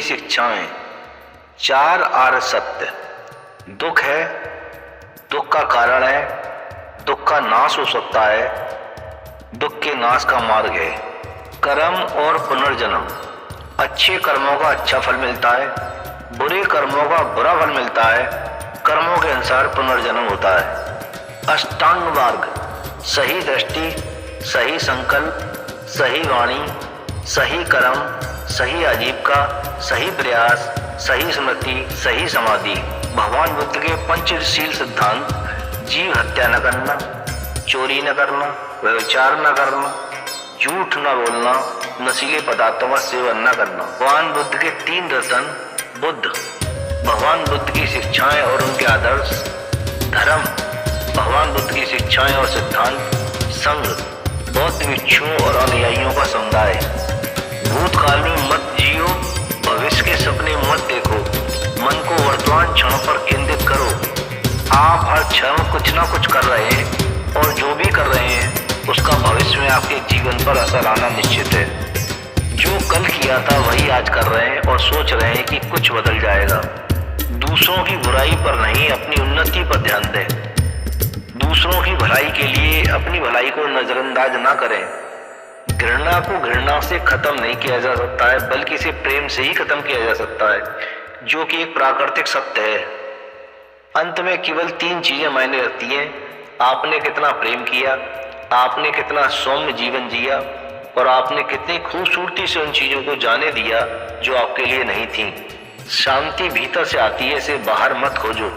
शिक्षाएं। 4 आर्य सत्य। दुख है, दुख का कारण है, दुख का नाश हो सकता है, दुख के नाश का मार्ग है। कर्म और पुनर्जन्म। अच्छे कर्मों का अच्छा फल मिलता है, बुरे कर्मों का बुरा फल मिलता है। कर्मों के अनुसार पुनर्जन्म होता है। अष्टांग मार्ग। सही दृष्टि, सही संकल्प, सही वाणी, सही कर्म, सही आजीविका, सही प्रयास, सही स्मृति, सही समाधि। भगवान बुद्ध के पंचशील सिद्धांत: जीव हत्या न करना, चोरी न करना, व्यभिचार न करना, झूठ न बोलना, नशीले पदार्थों का सेवन न करना। भगवान बुद्ध के 3 दर्शन: बुद्ध, भगवान बुद्ध की शिक्षाएं और उनके आदर्श। धर्म, भगवान बुद्ध की शिक्षाएं और सिद्धांत। संघ, बौद्ध भिक्षुओं और अनुयायियों का समुदाय। भूतकाल में मत जियो, भविष्य के सपने मत देखो, मन को वर्तमान क्षण पर केंद्रित करो। आप हर क्षण कुछ ना कुछ कर रहे हैं और जो भी कर रहे हैं उसका भविष्य में आपके जीवन पर असर आना निश्चित है। जो कल किया था वही आज कर रहे हैं और सोच रहे हैं कि कुछ बदल जाएगा। दूसरों की बुराई पर नहीं, अपनी उन्नति पर ध्यान दें। दूसरों की भलाई के लिए अपनी भलाई को नजरअंदाज ना करें। घृणा को घृणा से खत्म नहीं किया जा सकता है, बल्कि इसे प्रेम से ही खत्म किया जा सकता है, जो कि एक प्राकृतिक सत्य है। अंत में केवल 3 चीजें मायने रखती हैं: आपने कितना प्रेम किया, आपने कितना सौम्य जीवन जिया, और आपने कितनी खूबसूरती से उन चीजों को जाने दिया जो आपके लिए नहीं थी। शांति भीतर से आती है, इसे बाहर मत खोजो।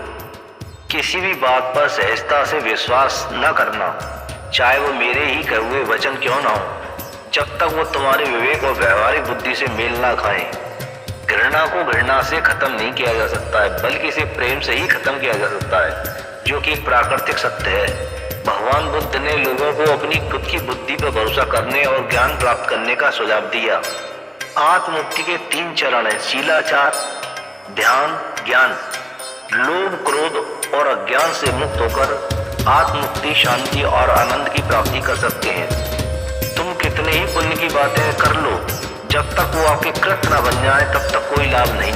किसी भी बात पर सहजता से विश्वास न करना, चाहे वो मेरे ही कहे हुए वचन क्यों ना हो, जब तक वो तुम्हारे विवेक और व्यवहारिक बुद्धि से मेल ना खाएं। घृणा को घृणा से खत्म नहीं किया जा सकता है, बल्कि इसे प्रेम से ही खत्म किया जा सकता है, जो कि एक प्राकृतिक सत्य है। भगवान बुद्ध ने लोगों को अपनी खुद की बुद्धि पर भरोसा करने और ज्ञान प्राप्त करने का सुझाव दिया। आत्ममुक्ति के 3 चरण हैं: शीलाचार, ध्यान, ज्ञान। लोभ, क्रोध और अज्ञान से मुक्त होकर आत्ममुक्ति, शांति और आनंद की प्राप्ति कर सकते हैं। तुम कितने ही पुण्य की बातें कर लो, जब तक वो आपके कृत्य न बन जाए तब तक कोई लाभ नहीं।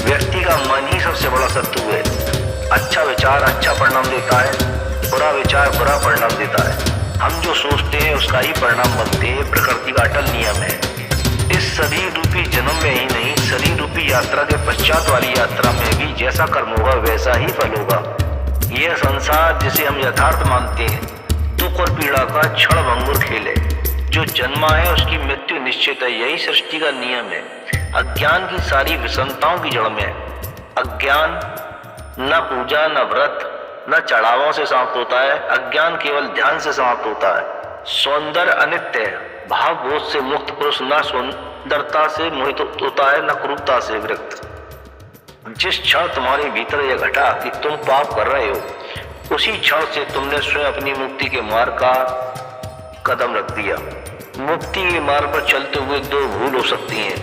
व्यक्ति का मन ही सबसे बड़ा शत्रु है। अच्छा विचार अच्छा परिणाम देता है, बुरा विचार बुरा परिणाम देता है। हम जो सोचते हैं उसका ही परिणाम बनते हैं, प्रकृति का अटल नियम है। इस शरीर रूपी जन्म में ही नहीं, शरीर रूपी यात्रा के पश्चात वाली यात्रा में भी जैसा कर्म होगा वैसा ही फल होगा। यह संसार जिसे हम यथार्थ मानते हैं, दुख और पीड़ा का क्षण भंगुर खेल है। जो जन्मा है उसकी मृत्यु निश्चित है, यही सृष्टि का नियम है। अज्ञान की सारी विषमताओं की जड़ में है। अज्ञान न पूजा, न व्रत, न चढ़ावों से समाप्त होता है। अज्ञान केवल ध्यान से समाप्त होता है। सौंदर्य अनित्य है। भाव बोध से मुक्त पुरुष न सुंदरता से मोहित होता है, न क्रूरता से विरक्त। जिस क्षण तुम्हारे भीतर यह घटा कि तुम पाप कर रहे हो, उसी क्षण से तुमने स्वयं अपनी मुक्ति के मार्ग का कदम रख दिया। मुक्ति के मार्ग पर चलते हुए 2 भूल हो सकती हैं: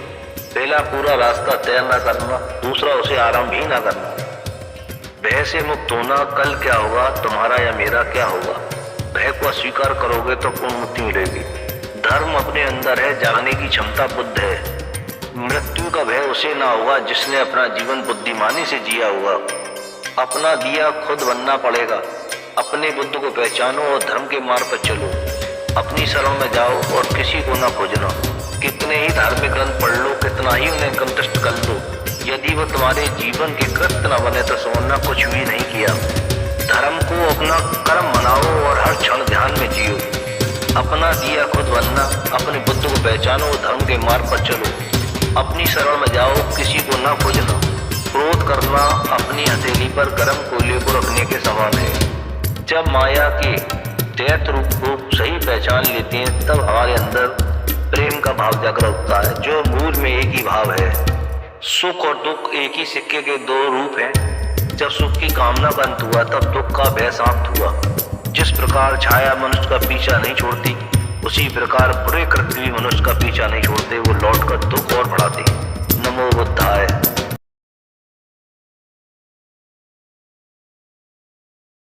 पहला, पूरा रास्ता तय न करना, दूसरा, उसे आरंभ ही न करना। भय से मुक्त होना, कल क्या होगा, तुम्हारा या मेरा क्या होगा। भय को अस्वीकार करोगे तो पूर्ण मुक्ति मिलेगी। धर्म अपने अंदर है, जागने की क्षमता बुद्ध है। मृत्यु का भय उसे ना होगा जिसने अपना जीवन बुद्धिमानी से जिया हुआ। अपना दिया खुद बनना पड़ेगा। अपने बुद्ध को पहचानो और धर्म के मार्ग पर चलो। अपनी शरण में जाओ और किसी को ना खोजना। कितने ही धार्मिक ग्रंथ पढ़ लो, कितना ही उन्हें कंठस्थ कर लो, यदि वो तुम्हारे जीवन के कृत्य न बने तो समझना कुछ भी नहीं किया। धर्म को अपना कर्म बनाओ और हर क्षण ध्यान में जियो। अपना दिया खुद बनना, अपने बुद्ध को पहचानो और धर्म के मार्ग पर चलो। अपनी शरण में जाओ, किसी को ना खोजना। क्रोध करना अपनी हथेली पर गर्म कोयले को रखने के समान है। जब माया के दैत्य रूप को सही पहचान लेते हैं, तब हमारे अंदर प्रेम का भाव जागृत होता है, जो मूल में एक ही भाव है। सुख और दुख एक ही सिक्के के 2 रूप हैं। जब सुख की कामना का अंत हुआ, तब दुख का भय समाप्त हुआ। जिस प्रकार छाया मनुष्य का पीछा नहीं छोड़ती, उसी प्रकार बुरे कृत्य भी मनुष्य का पीछा नहीं छोड़ते। वो लौटकर दुख और बढ़ाते। नमो बुद्धाय।